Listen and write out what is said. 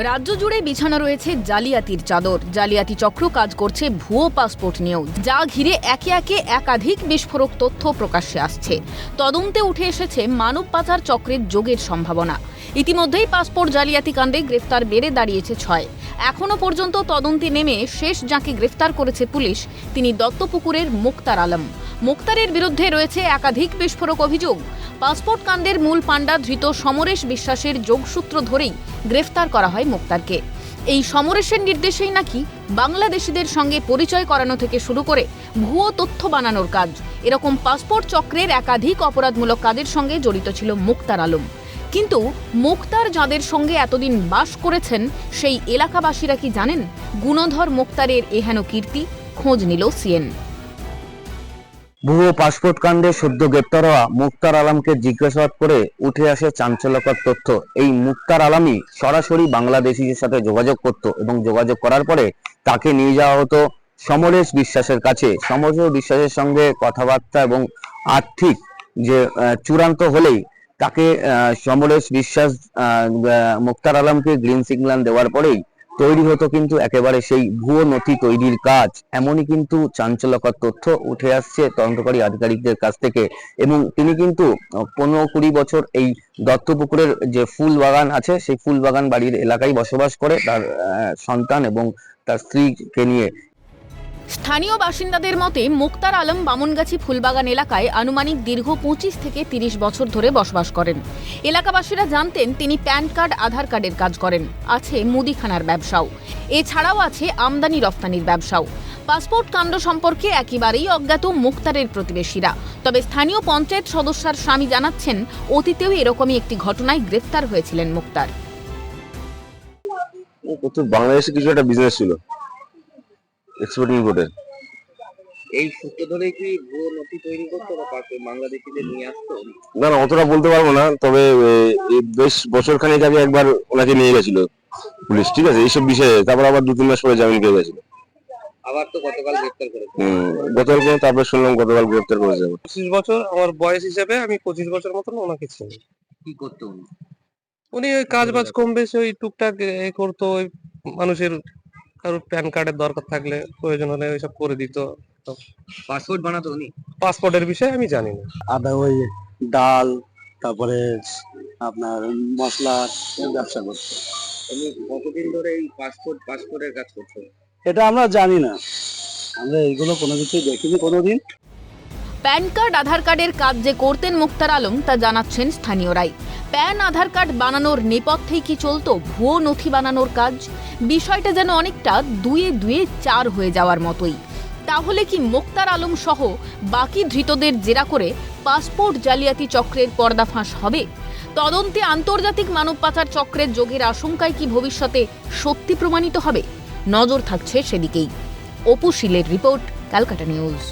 রাজ্য জুড়ে বিছানো রয়েছে জালিয়াতির চাদর। জালিয়াতি চক্র কাজ করছে ভুয়ো পাসপোর্ট নিয়েও, যা ঘিরে একে একে একাধিক বিস্ফোরক তথ্য প্রকাশ্যে আসছে। তদন্তে উঠে এসেছে মানব পাচার চক্রের যোগের সম্ভাবনা। ইতিমধ্যেই পাসপোর্ট জালিয়াতি কাণ্ডে গ্রেফতার বেড়ে দাঁড়িয়েছে 6। এখনও পর্যন্ত তদন্তে নেমে শেষ যাকে গ্রেফতার করেছে পুলিশ, তিনি দত্তপুকুরের মুক্তার আলম। মুক্তারের বিরুদ্ধে রয়েছে একাধিক বিস্ফোরক অভিযোগ। পাসপোর্ট কাণ্ডের মূল পাণ্ডা ধৃত সমরেশ বিশ্বাসের যোগসূত্র ধরেই গ্রেফতার করা হয় মুক্তারকে। এই সমরেশের নির্দেশেই নাকি বাংলাদেশিদের সঙ্গে পরিচয় করানো থেকে শুরু করে ভুয়ো তথ্য বানানোর কাজ, এরকম পাসপোর্ট চক্রের একাধিক অপরাধমূলক কাজের সঙ্গে জড়িত ছিল মুক্তার আলম। কিন্তু মুক্তার যাদের সঙ্গে এতদিন বাস করেছেন সেই এলাকাবাসীরা কি জানেন গুণধর মুক্তারের এহেন কীর্তি? খোঁজ নিল সিএন। ভুয়ো পাসপোর্ট কাণ্ডে সদ্য গ্রেপ্তার হওয়া মুক্তার আলমকে জিজ্ঞাসাবাদ করে উঠে আসে চাঞ্চল্যকর তথ্য। এই মুক্তার আলমই সরাসরি বাংলাদেশিদের সাথে যোগাযোগ করত এবং যোগাযোগ করার পরে তাকে নিয়ে যাওয়া হতো সমরেশ বিশ্বাসের কাছে। সমরেশ বিশ্বাসের সঙ্গে কথাবার্তা এবং আর্থিক যে চূড়ান্ত হলেই তাকে সমরেশ বিশ্বাস মুক্তার আলমকে গ্রিন সিগন্যাল দেওয়ার পরেই তৈরি হতো কিন্তু একেবারে সেই ভুয়ো নথি তৈরির কাজ। এমনই কিন্তু চাঞ্চল্যকর তথ্য উঠে আসছে তদন্তকারী আধিকারিকদের কাছ থেকে। এবং তিনি কিন্তু 15-20 বছর এই দত্তপুকুরের যে ফুল বাগান আছে সেই ফুল বাগান বাড়ির এলাকায় বসবাস করে তার সন্তান এবং তার স্ত্রীকে নিয়ে। স্থানীয় বাসিন্দাদের মতে মুক্তার আলম বামনগাছি ফুলবাগান এলাকায় আনুমানিক দীর্ঘ 25 থেকে 30 বছর ধরে বসবাস করেন। এলাকাবাসীরা জানতেন তিনি প্যান কার্ড, আধার কার্ডের কাজ করেন। আছে মুদিখানার ব্যবসাও, এছাড়াও আছে আমদানি রপ্তানির ব্যবসাও। পাসপোর্ট কাণ্ড সম্পর্কে একেবারেই অজ্ঞাত মুক্তারের প্রতিবেশীরা। তবে স্থানীয় পঞ্চায়েত সদস্যার স্বামী জানাচ্ছেন অতীতেও এরকমই একটি ঘটনায় গ্রেফতার হয়েছিলেন মুক্তার। বাংলাদেশে কিছু একটা বিজনেস ছিল এক্সপোর্ট ইম্পোর্টের। এই সূত্র ধরে কি ভুয়ো নথি তৈরি করতো বা বাংলাদেশিদের নিয়ে আসতো? না অতটা বলতে পারবো না, তবে বেশ বছর খানেক আগে একবার ওনাকে নিয়ে গেছিল পুলিশ, ঠিক আছে, এইসব বিষয়ে। তারপর আবার 2-3 মাস পরে জামিন পেয়ে গেছিল। আবার তো গতকাল গ্রেফতার করেছে। গতকাল তারপর শুনলাম গতকাল গ্রেফতার করেছে। 25 বছর আমার বয়স হিসেবে আমি 25 বছর মতন ওনাকে চিনি। কি করতো উনি? উনি ওই কাজ বাজ কম বেশি ওই টুকটাক করতো। ওই মানুষের কারোর প্যান কার্ডের দরকার থাকলে প্রয়োজন হলে ওইসব করে দিত। পাসপোর্ট বানাতো উনি? পাসপোর্টের বিষয়ে আমি জানি না। আদা, ওই ডাল, তারপরে আপনার মশলা ব্যবসা করতো। উনি কতদিন ধরে এই পাসপোর্টের কাজ করতো? এটা আমরা জানি না, আমরা এইগুলো কোনো কিছুই দেখিনি কোনোদিন। প্যান কার্ড, আধার কার্ডের কাজ যে করতেন মুক্তার আলম তা জানাচ্ছেন স্থানীয়রাই। প্যান, আধার কার্ড বানানোর নেপথ্যেই কি চলতো ভুয়ো নথি বানানোর কাজ? বিষয়টা যেন অনেকটা 2-2 4 হয়ে যাওয়ার মতোই। তাহলে কি মুক্তার আলম সহ বাকি ধৃতদের জেরা করে পাসপোর্ট জালিয়াতি চক্রের পর্দাফাঁস হবে? তদন্তে আন্তর্জাতিক মানব পাচার চক্রের যোগের আশঙ্কায় কি ভবিষ্যতে সত্যি প্রমাণিত হবে? নজর থাকছে সেদিকেই। অপু শীলের রিপোর্ট, ক্যালকাটা নিউজ।